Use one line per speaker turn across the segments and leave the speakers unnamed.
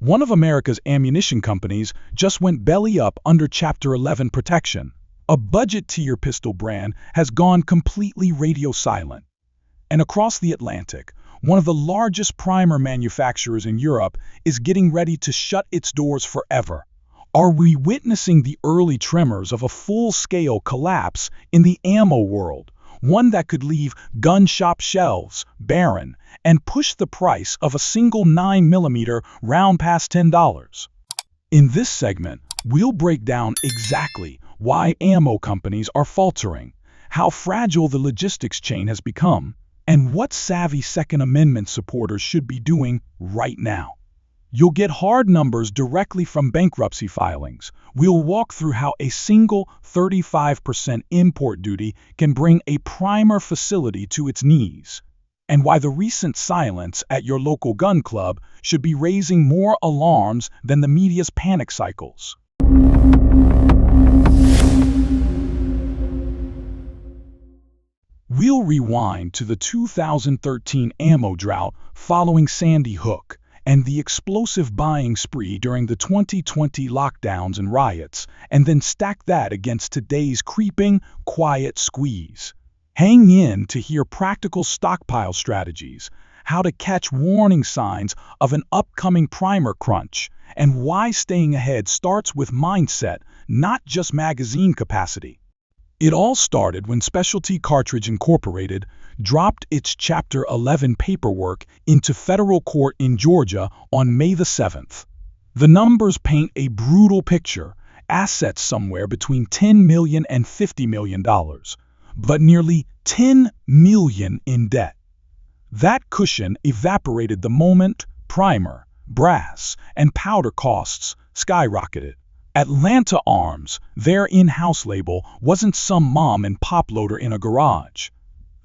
One of America's ammunition companies just went belly up under Chapter 11 protection. A budget-tier pistol brand has gone completely radio silent. And across the Atlantic, one of the largest primer manufacturers in Europe is getting ready to shut its doors forever. Are we witnessing the early tremors of a full-scale collapse in the ammo world? One that could leave gun shop shelves barren and push the price of a single 9mm round past $10. In this segment, we'll break down exactly why ammo companies are faltering, how fragile the logistics chain has become, and what savvy Second Amendment supporters should be doing right now. You'll get hard numbers directly from bankruptcy filings. We'll walk through how a single 35% import duty can bring a primer facility to its knees, and why the recent silence at your local gun club should be raising more alarms than the media's panic cycles. We'll rewind to the 2013 ammo drought following Sandy Hook, and the explosive buying spree during the 2020 lockdowns and riots, and then stack that against today's creeping, quiet squeeze. Hang in to hear practical stockpile strategies, how to catch warning signs of an upcoming primer crunch, and why staying ahead starts with mindset, not just magazine capacity. It all started when Specialty Cartridge Incorporated dropped its Chapter 11 paperwork into federal court in Georgia on May the 7th. The numbers paint a brutal picture, assets somewhere between $10 million and $50 million, but nearly $10 million in debt. That cushion evaporated the moment primer, brass, and powder costs skyrocketed. Atlanta Arms, their in-house label, wasn't some mom-and-pop loader in a garage.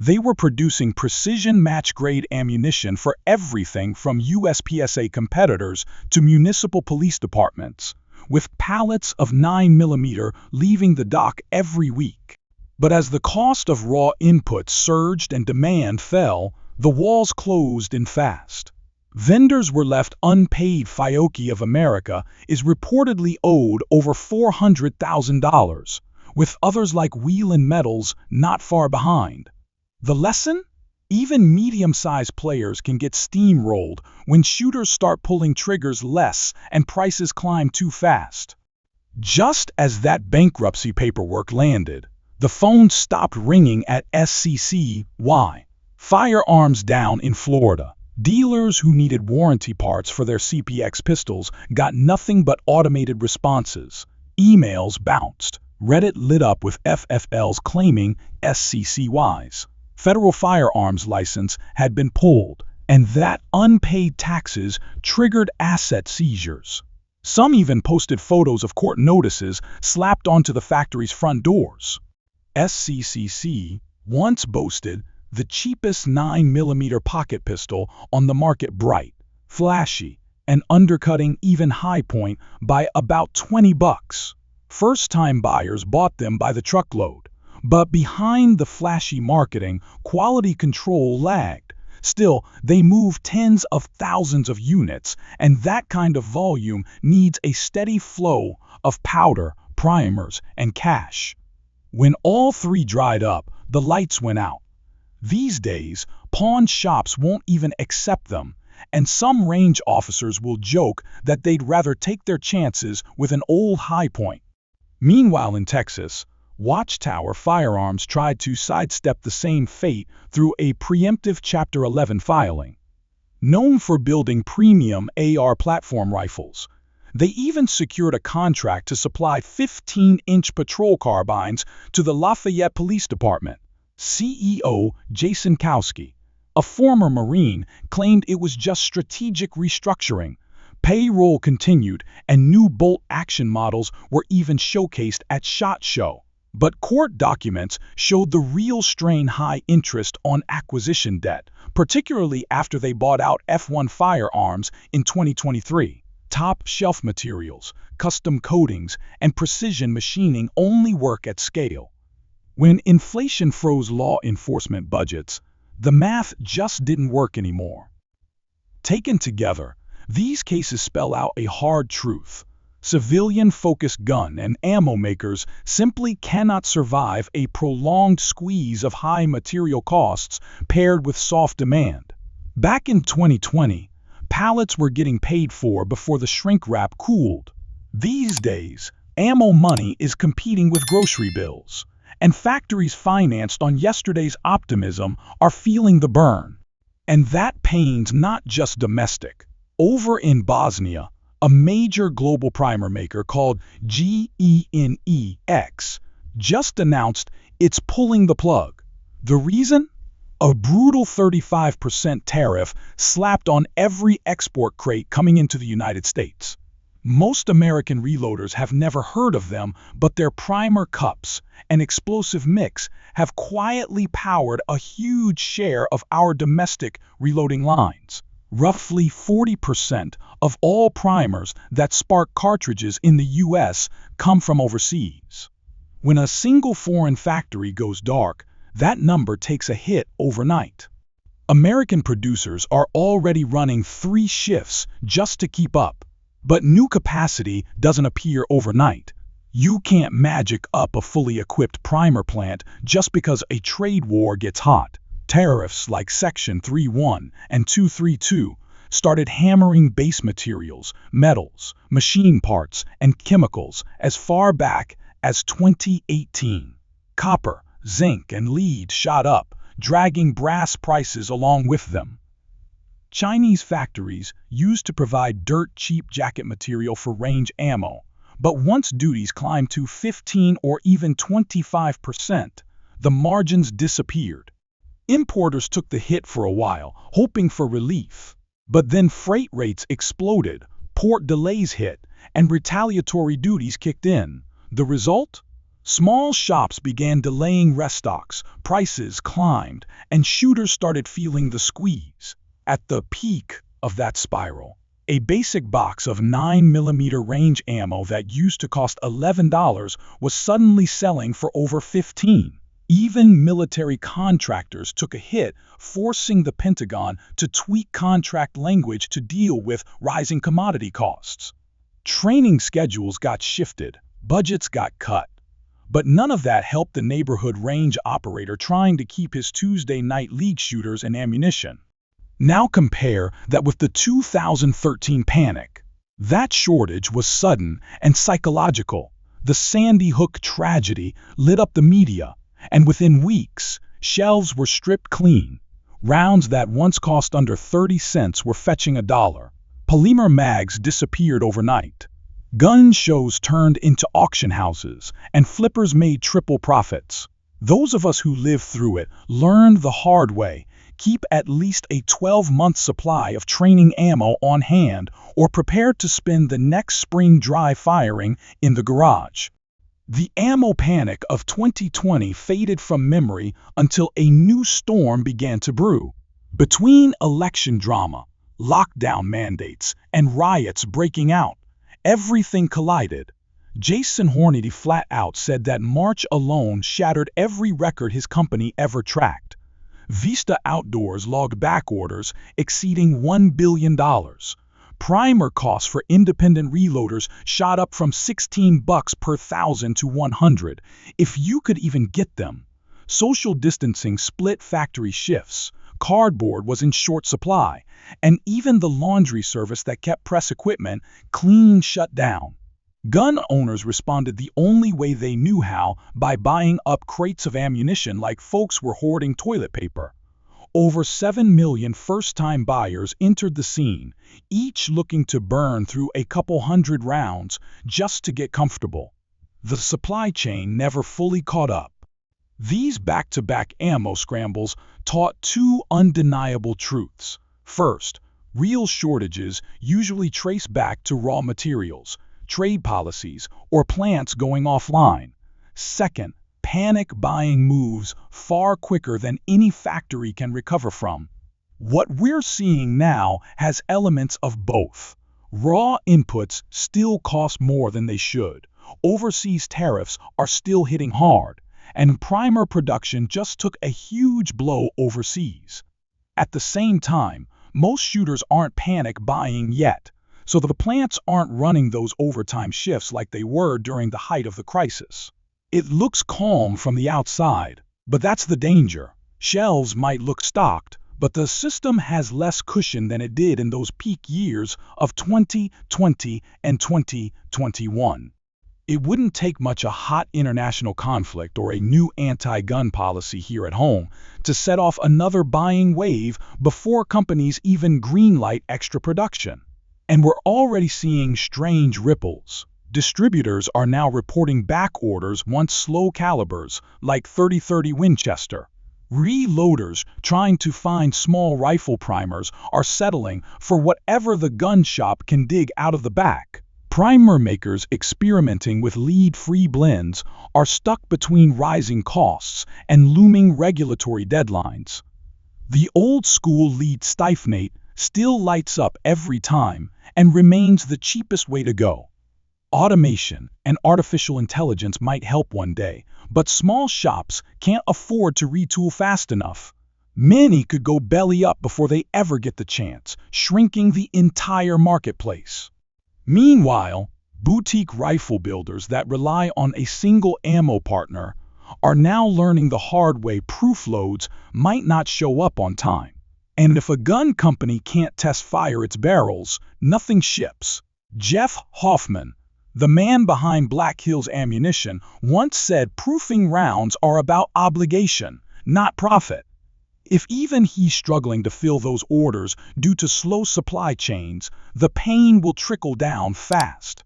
They were producing precision match-grade ammunition for everything from USPSA competitors to municipal police departments, with pallets of 9mm leaving the dock every week. But as the cost of raw inputs surged and demand fell, the walls closed in fast. Vendors were left unpaid. Fiocchi of America is reportedly owed over $400,000, with others like Wheelan Metals not far behind. The lesson? Even medium-sized players can get steamrolled when shooters start pulling triggers less and prices climb too fast. Just as that bankruptcy paperwork landed, the phone stopped ringing at SCC. Why? Firearms down in Florida. Dealers who needed warranty parts for their CPX pistols got nothing but automated responses. Emails bounced. Reddit lit up with FFLs claiming SCCY's federal firearms license had been pulled, and that unpaid taxes triggered asset seizures. Some even posted photos of court notices slapped onto the factory's front doors. SCCC once boasted the cheapest 9mm pocket pistol on the market, bright, flashy, and undercutting even High Point by about $20. First-time buyers bought them by the truckload, but behind the flashy marketing, quality control lagged. Still, they moved tens of thousands of units, and that kind of volume needs a steady flow of powder, primers, and cash. When all three dried up, the lights went out. These days, pawn shops won't even accept them, and some range officers will joke that they'd rather take their chances with an old High Point. Meanwhile in Texas, Watchtower Firearms tried to sidestep the same fate through a preemptive Chapter 11 filing. Known for building premium AR platform rifles, they even secured a contract to supply 15-inch patrol carbines to the Lafayette Police Department. CEO Jason Kowski, a former Marine, claimed it was just strategic restructuring. Payroll continued, and new bolt-action models were even showcased at SHOT Show. But court documents showed the real strain: high interest on acquisition debt, particularly after they bought out F1 Firearms in 2023. Top-shelf materials, custom coatings, and precision machining only work at scale. When inflation froze law enforcement budgets, the math just didn't work anymore. Taken together, These cases spell out a hard truth. Civilian-focused gun and ammo makers simply cannot survive a prolonged squeeze of high material costs paired with soft demand. Back in 2020, pallets were getting paid for before the shrink wrap cooled. These days, ammo money is competing with grocery bills, and factories financed on yesterday's optimism are feeling the burn. And that pain's not just domestic. Over in Bosnia, a major global primer maker called GENEX just announced it's pulling the plug. The reason? A brutal 35% tariff slapped on every export crate coming into the United States. Most American reloaders have never heard of them, but their primer cups and explosive mix have quietly powered a huge share of our domestic reloading lines. Roughly 40% of all primers that spark cartridges in the US come from overseas. When a single foreign factory goes dark, that number takes a hit overnight. American producers are already running 3 shifts just to keep up. But new capacity doesn't appear overnight. You can't magic up a fully equipped primer plant just because a trade war gets hot. Tariffs like Section 301 and 232 started hammering base materials, metals, machine parts, and chemicals as far back as 2018. Copper, zinc, and lead shot up, dragging brass prices along with them. Chinese factories used to provide dirt-cheap jacket material for range ammo, but once duties climbed to 15 or even 25%, the margins disappeared. Importers took the hit for a while, hoping for relief. But then freight rates exploded, port delays hit, and retaliatory duties kicked in. The result? Small shops began delaying restocks, prices climbed, and shooters started feeling the squeeze. At the peak of that spiral, a basic box of 9mm range ammo that used to cost $11 was suddenly selling for over $15. Even military contractors took a hit, forcing the Pentagon to tweak contract language to deal with rising commodity costs. Training schedules got shifted, budgets got cut. But none of that helped the neighborhood range operator trying to keep his Tuesday night league shooters and ammunition. Now compare that with the 2013 panic. That shortage was sudden and psychological. The Sandy Hook tragedy lit up the media, and within weeks, shelves were stripped clean. Rounds that once cost under 30 cents were fetching $1. Polymer mags disappeared overnight. Gun shows turned into auction houses, and flippers made triple profits. Those of us who lived through it learned the hard way. Keep at least a 12-month supply of training ammo on hand or prepare to spend the next spring dry firing in the garage. The ammo panic of 2020 faded from memory until a new storm began to brew. Between election drama, lockdown mandates, and riots breaking out, everything collided. Jason Hornady flat out said that March alone shattered every record his company ever tracked. Vista Outdoors logged back orders exceeding $1 billion. Primer costs for independent reloaders shot up from $16 per thousand to $100, if you could even get them. Social distancing split factory shifts. Cardboard was in short supply, and even the laundry service that kept press equipment clean shut down. Gun owners responded the only way they knew how, by buying up crates of ammunition like folks were hoarding toilet paper. Over 7 million first-time buyers entered the scene, each looking to burn through a couple hundred rounds just to get comfortable. The supply chain never fully caught up. These back-to-back ammo scrambles taught 2 undeniable truths. First, real shortages usually trace back to raw materials, trade policies, or plants going offline. Second, panic buying moves far quicker than any factory can recover from. What we're seeing now has elements of both. Raw inputs still cost more than they should. Overseas tariffs are still hitting hard, and primer production just took a huge blow overseas. At the same time, most shooters aren't panic buying yet, so the plants aren't running those overtime shifts like they were during the height of the crisis. It looks calm from the outside, but that's the danger. Shelves might look stocked, but the system has less cushion than it did in those peak years of 2020 and 2021. It wouldn't take much a hot international conflict or a new anti-gun policy here at home to set off another buying wave before companies even greenlight extra production. And we're already seeing strange ripples. Distributors are now reporting back orders once slow calibers like 30-30 Winchester. Reloaders trying to find small rifle primers are settling for whatever the gun shop can dig out of the back. Primer makers experimenting with lead-free blends are stuck between rising costs and looming regulatory deadlines. The old-school lead styphnate still lights up every time and remains the cheapest way to go. Automation and artificial intelligence might help one day, but small shops can't afford to retool fast enough. Many could go belly up before they ever get the chance, shrinking the entire marketplace. Meanwhile, boutique rifle builders that rely on a single ammo partner are now learning the hard way proof loads might not show up on time. And if a gun company can't test fire its barrels, nothing ships. Jeff Hoffman, the man behind Black Hills Ammunition, once said proofing rounds are about obligation, not profit. If even he's struggling to fill those orders due to slow supply chains, the pain will trickle down fast.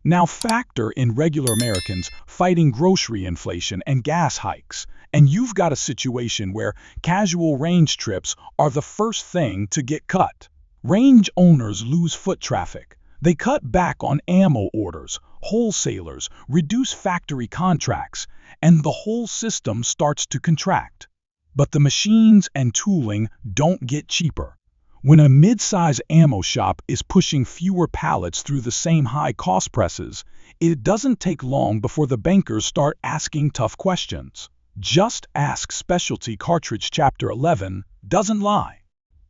Now factor in regular Americans fighting grocery inflation and gas hikes, and you've got a situation where casual range trips are the first thing to get cut. Range owners lose foot traffic. They cut back on ammo orders, wholesalers reduce factory contracts, and the whole system starts to contract. But the machines and tooling don't get cheaper. When a mid-size ammo shop is pushing fewer pallets through the same high-cost presses, it doesn't take long before the bankers start asking tough questions. Just Ask Specialty Cartridge Chapter 11 doesn't lie.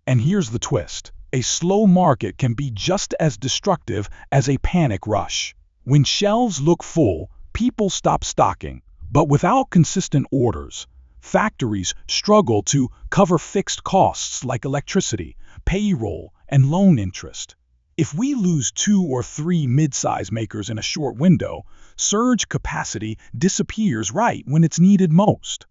And here's the twist. A slow market can be just as destructive as a panic rush. When shelves look full, people stop stocking. But without consistent orders, factories struggle to cover fixed costs like electricity, payroll, and loan interest. If we lose 2 or 3 mid-size makers in a short window, surge capacity disappears right when it's needed most.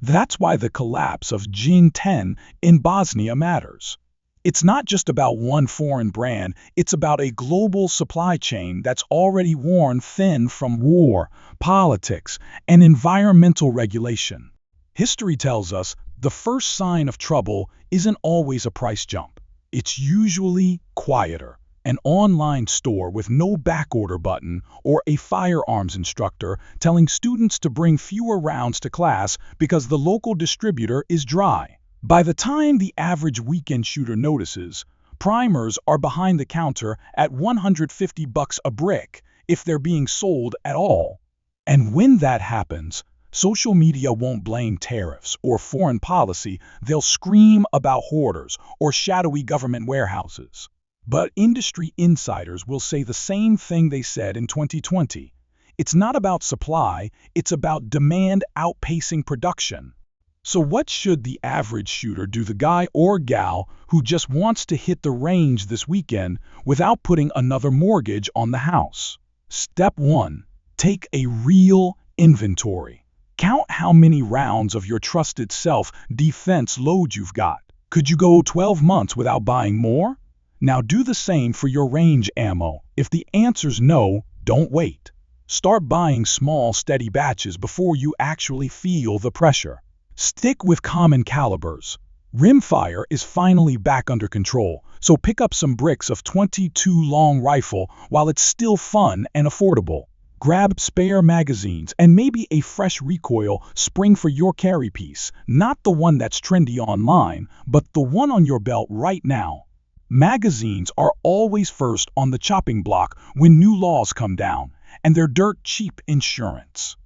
That's why the collapse of Jin 10 in Bosnia matters. It's not just about one foreign brand, it's about a global supply chain that's already worn thin from war, politics, and environmental regulation. History tells us the first sign of trouble isn't always a price jump. It's usually quieter. An online store with no backorder button or a firearms instructor telling students to bring fewer rounds to class because the local distributor is dry. By the time the average weekend shooter notices, primers are behind the counter at $150 a brick if they're being sold at all. And when that happens, social media won't blame tariffs or foreign policy, they'll scream about hoarders or shadowy government warehouses. But industry insiders will say the same thing they said in 2020. It's not about supply, it's about demand outpacing production. So what should the average shooter do, the guy or gal who just wants to hit the range this weekend without putting another mortgage on the house? Step 1. Take a real inventory. Count how many rounds of your trusted self-defense load you've got. Could you go 12 months without buying more? Now do the same for your range ammo. If the answer's no, don't wait. Start buying small, steady batches before you actually feel the pressure. Stick with common calibers. Rimfire is finally back under control, so pick up some bricks of .22 long rifle while it's still fun and affordable. Grab spare magazines and maybe a fresh recoil spring for your carry piece, not the one that's trendy online, but the one on your belt right now. Magazines are always first on the chopping block when new laws come down, and they're dirt cheap insurance.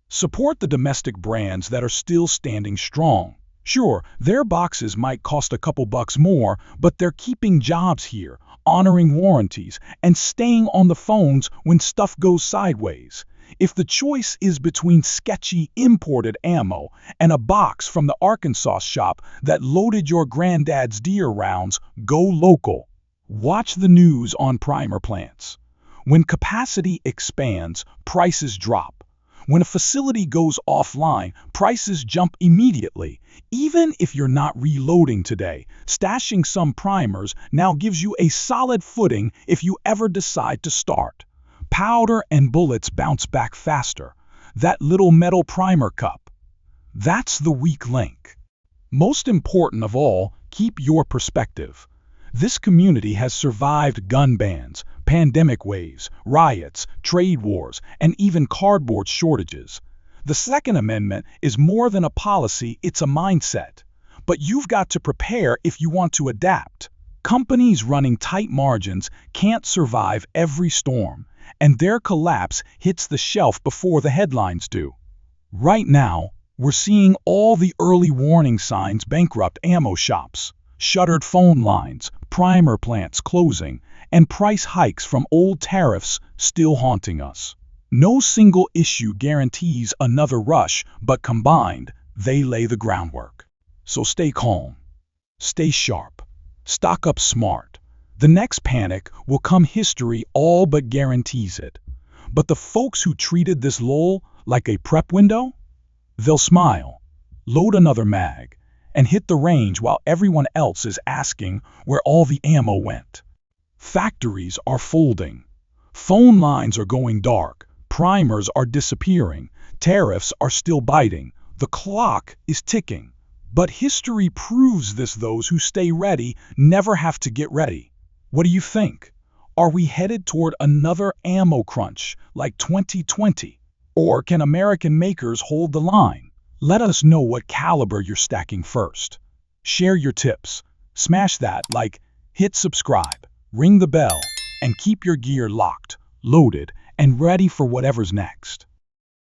Support the domestic brands that are still standing strong. Sure, their boxes might cost a couple bucks more, but they're keeping jobs here, honoring warranties, and staying on the phones when stuff goes sideways. If the choice is between sketchy imported ammo and a box from the Arkansas shop that loaded your granddad's deer rounds, go local. Watch the news on primer plants. When capacity expands, prices drop. When a facility goes offline, prices jump immediately. Even if you're not reloading today, stashing some primers now gives you a solid footing if you ever decide to start. Powder and bullets bounce back faster. That little metal primer cup. That's the weak link. Most important of all, keep your perspective. This community has survived gun bans, pandemic waves, riots, trade wars, and even cardboard shortages. The Second Amendment is more than a policy, it's a mindset. But you've got to prepare if you want to adapt. Companies running tight margins can't survive every storm, and their collapse hits the shelf before the headlines do. Right now, we're seeing all the early warning signs: bankrupt ammo shops, shuttered phone lines, primer plants closing, and price hikes from old tariffs still haunting us. No single issue guarantees another rush, but combined, they lay the groundwork. So stay calm, stay sharp, stock up smart. The next panic will come, history all but guarantees it. But the folks who treated this lull like a prep window, they'll smile, load another mag, and hit the range while everyone else is asking where all the ammo went. Factories are folding. Phone lines are going dark. Primers are disappearing. Tariffs are still biting. The clock is ticking. But history proves this: those who stay ready never have to get ready. What do you think? Are we headed toward another ammo crunch like 2020? Or can American makers hold the line? Let us know what caliber you're stacking first. Share your tips, smash that like, hit subscribe, ring the bell, and keep your gear locked, loaded, and ready for whatever's next.